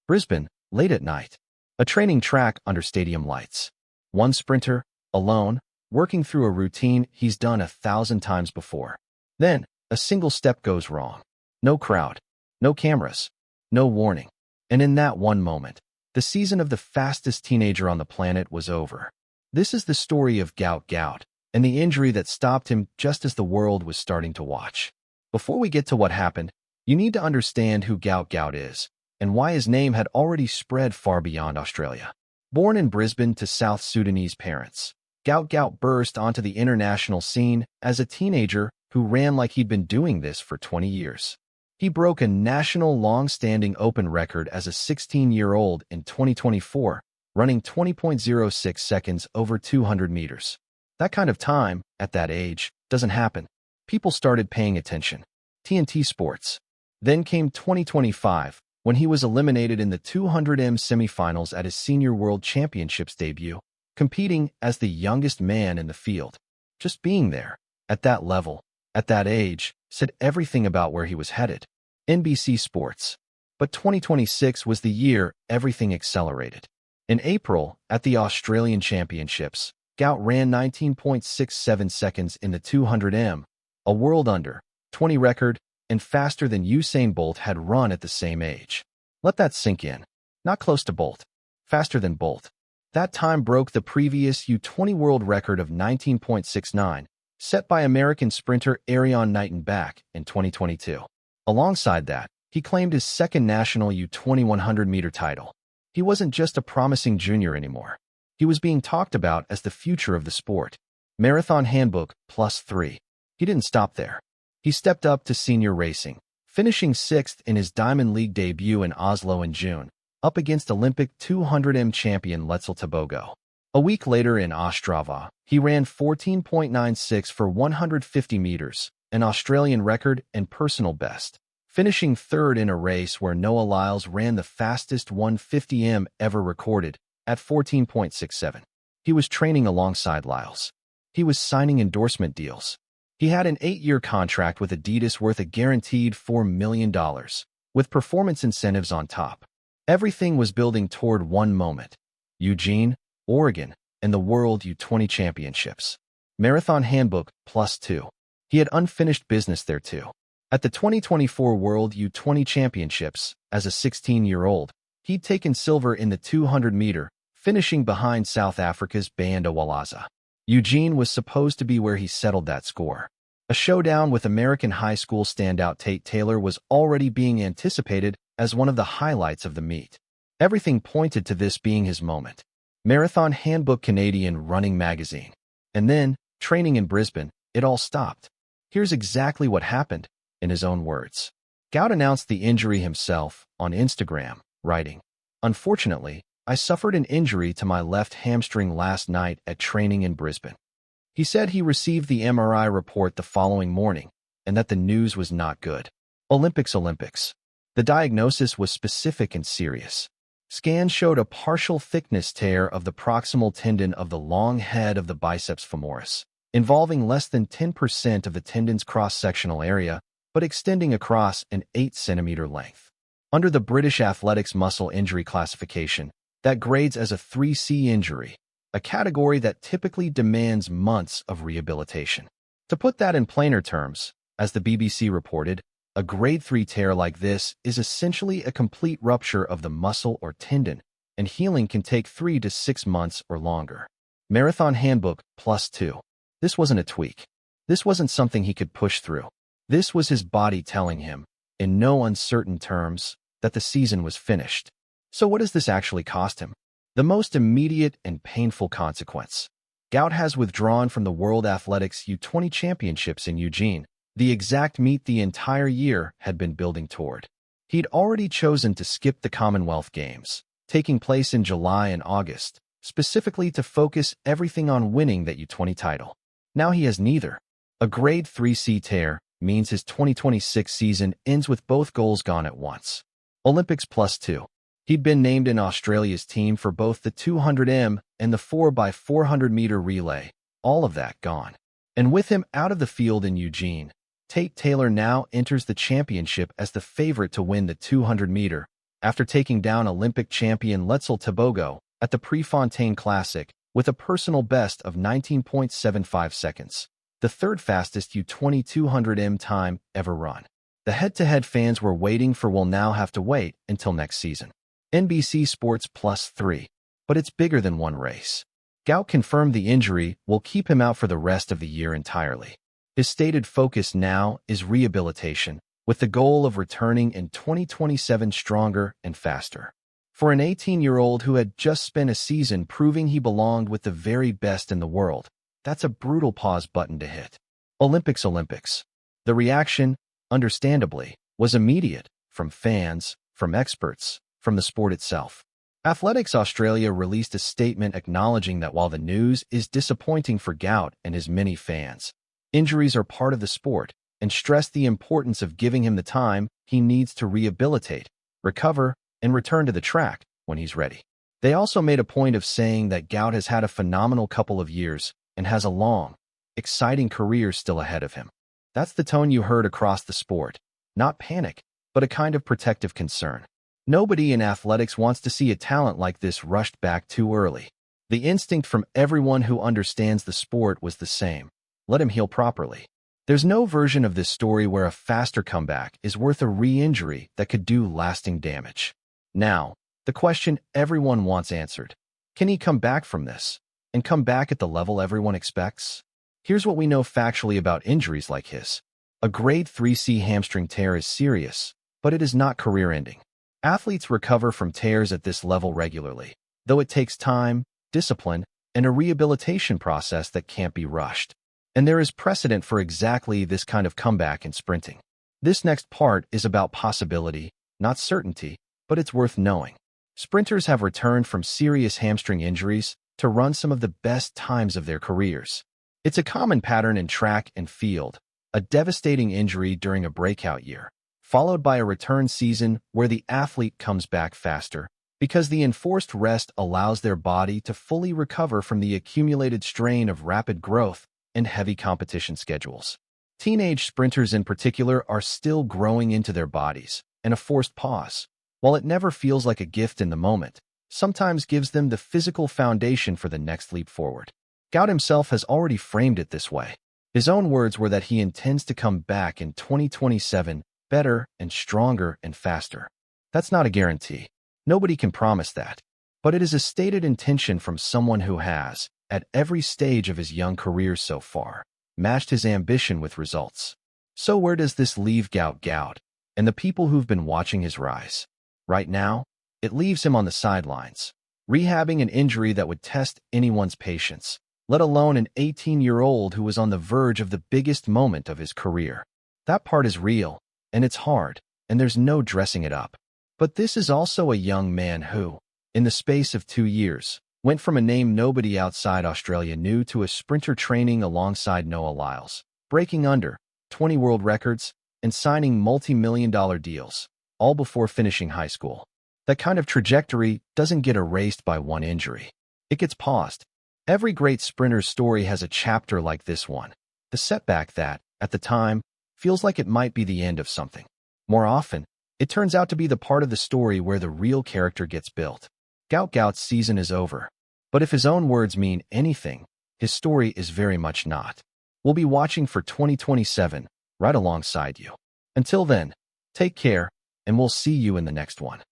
Brisbane, late at night. A training track under stadium lights. One sprinter, alone, working through a routine he's done 1,000 times before. Then, a single step goes wrong. No crowd, no cameras, no warning. And in that one moment, the season of the fastest teenager on the planet was over. This is the story of Gout Gout, and the injury that stopped him just as the world was starting to watch. Before we get to what happened, you need to understand who Gout Gout is, and why his name had already spread far beyond Australia. Born in Brisbane to South Sudanese parents, Gout Gout burst onto the international scene as a teenager who ran like he'd been doing this for 20 years. He broke a national long-standing open record as a 16-year-old in 2024, running 20.06 seconds over 200 meters. That kind of time, at that age, doesn't happen. People started paying attention. TNT Sports. Then came 2025, when he was eliminated in the 200m semifinals at his Senior World Championships debut, competing as the youngest man in the field. Just being there, at that level, at that age, said everything about where he was headed. NBC Sports. But 2026 was the year everything accelerated. In April, at the Australian Championships, Gout ran 19.67 seconds in the 200m, a world under 20 record, and faster than Usain Bolt had run at the same age. Let that sink in. Not close to Bolt. Faster than Bolt. That time broke the previous U20 world record of 19.69, set by American sprinter Arion Knighton-Back in 2022. Alongside that, he claimed his second national U20 100-meter title. He wasn't just a promising junior anymore. He was being talked about as the future of the sport. Marathon Handbook +3. He didn't stop there. He stepped up to senior racing, finishing 6th in his Diamond League debut in Oslo in June, up against Olympic 200m champion Letzel Tebogo. A week later in Ostrava, he ran 14.96 for 150 meters, an Australian record and personal best, finishing third in a race where Noah Lyles ran the fastest 150m ever recorded at 14.67. He was training alongside Lyles. He was signing endorsement deals. He had an 8-year contract with Adidas worth a guaranteed $4 million, with performance incentives on top. Everything was building toward one moment: Eugene, Oregon, and the World U20 Championships. Marathon Handbook +2. He had unfinished business there too. At the 2024 World U20 Championships, as a 16-year-old, he'd taken silver in the 200-meter, finishing behind South Africa's Bayanda Walaza. Eugene was supposed to be where he settled that score. A showdown with American high school standout Tate Taylor was already being anticipated as one of the highlights of the meet. Everything pointed to this being his moment. Marathon Handbook Canadian Running Magazine. And then, training in Brisbane, it all stopped. Here's exactly what happened, in his own words. Gout announced the injury himself on Instagram, writing, "Unfortunately, I suffered an injury to my left hamstring last night at training in Brisbane." He said he received the MRI report the following morning, and that the news was not good. Olympics. The diagnosis was specific and serious. Scans showed a partial thickness tear of the proximal tendon of the long head of the biceps femoris, involving less than 10% of the tendon's cross-sectional area, but extending across an 8-centimeter length. Under the British Athletics Muscle Injury Classification, that grades as a 3C injury, a category that typically demands months of rehabilitation. To put that in plainer terms, as the BBC reported, a grade 3 tear like this is essentially a complete rupture of the muscle or tendon, and healing can take 3 to 6 months or longer. Marathon Handbook +2. This wasn't a tweak. This wasn't something he could push through. This was his body telling him, in no uncertain terms, that the season was finished. So what does this actually cost him? The most immediate and painful consequence. Gout has withdrawn from the World Athletics U20 Championships in Eugene, the exact meet the entire year had been building toward. He'd already chosen to skip the Commonwealth Games, taking place in July and August, specifically to focus everything on winning that U20 title. Now he has neither. A grade 3C tear means his 2026 season ends with both goals gone at once. Olympics +2. He'd been named in Australia's team for both the 200m and the 4x400-meter relay, all of that gone. And with him out of the field in Eugene, Tate Taylor now enters the championship as the favorite to win the 200-meter, after taking down Olympic champion Letzel Tebogo at the Prefontaine Classic with a personal best of 19.75 seconds, the third fastest U2200M time ever run. The head-to-head fans were waiting for will now have to wait until next season. NBC Sports +3. But it's bigger than one race. Gout confirmed the injury will keep him out for the rest of the year entirely. His stated focus now is rehabilitation, with the goal of returning in 2027 stronger and faster. For an 18-year-old who had just spent a season proving he belonged with the very best in the world, that's a brutal pause button to hit. Olympics. The reaction, understandably, was immediate, from fans, from experts, from the sport itself. Athletics Australia released a statement acknowledging that while the news is disappointing for Gout and his many fans, injuries are part of the sport, and stressed the importance of giving him the time he needs to rehabilitate, recover, and return to the track when he's ready. They also made a point of saying that Gout has had a phenomenal couple of years and has a long, exciting career still ahead of him. That's the tone you heard across the sport. Not panic, but a kind of protective concern. Nobody in athletics wants to see a talent like this rushed back too early. The instinct from everyone who understands the sport was the same. Let him heal properly. There's no version of this story where a faster comeback is worth a re-injury that could do lasting damage. Now, the question everyone wants answered. Can he come back from this? And come back at the level everyone expects? Here's what we know factually about injuries like his. A grade 3C hamstring tear is serious, but it is not career-ending. Athletes recover from tears at this level regularly, though it takes time, discipline, and a rehabilitation process that can't be rushed. And there is precedent for exactly this kind of comeback in sprinting. This next part is about possibility, not certainty, but it's worth knowing. Sprinters have returned from serious hamstring injuries to run some of the best times of their careers. It's a common pattern in track and field, a devastating injury during a breakout year, followed by a return season where the athlete comes back faster, because the enforced rest allows their body to fully recover from the accumulated strain of rapid growth and heavy competition schedules. Teenage sprinters in particular are still growing into their bodies, and a forced pause, while it never feels like a gift in the moment, sometimes gives them the physical foundation for the next leap forward. Gout himself has already framed it this way. His own words were that he intends to come back in 2027 better and stronger and faster. That's not a guarantee. Nobody can promise that. But it is a stated intention from someone who has, at every stage of his young career so far, matched his ambition with results. So where does this leave Gout Gout and the people who've been watching his rise? Right now, it leaves him on the sidelines, rehabbing an injury that would test anyone's patience, let alone an 18-year-old who was on the verge of the biggest moment of his career. That part is real, and it's hard, and there's no dressing it up. But this is also a young man who, in the space of 2 years, went from a name nobody outside Australia knew to a sprinter training alongside Noah Lyles, breaking under 20 world records and signing multi-million-dollar deals, all before finishing high school. That kind of trajectory doesn't get erased by one injury. It gets paused. Every great sprinter's story has a chapter like this one, the setback that, at the time, feels like it might be the end of something. More often, it turns out to be the part of the story where the real character gets built. Gout Gout's season is over. But if his own words mean anything, his story is very much not. We'll be watching for 2027 right alongside you. Until then, take care, and we'll see you in the next one.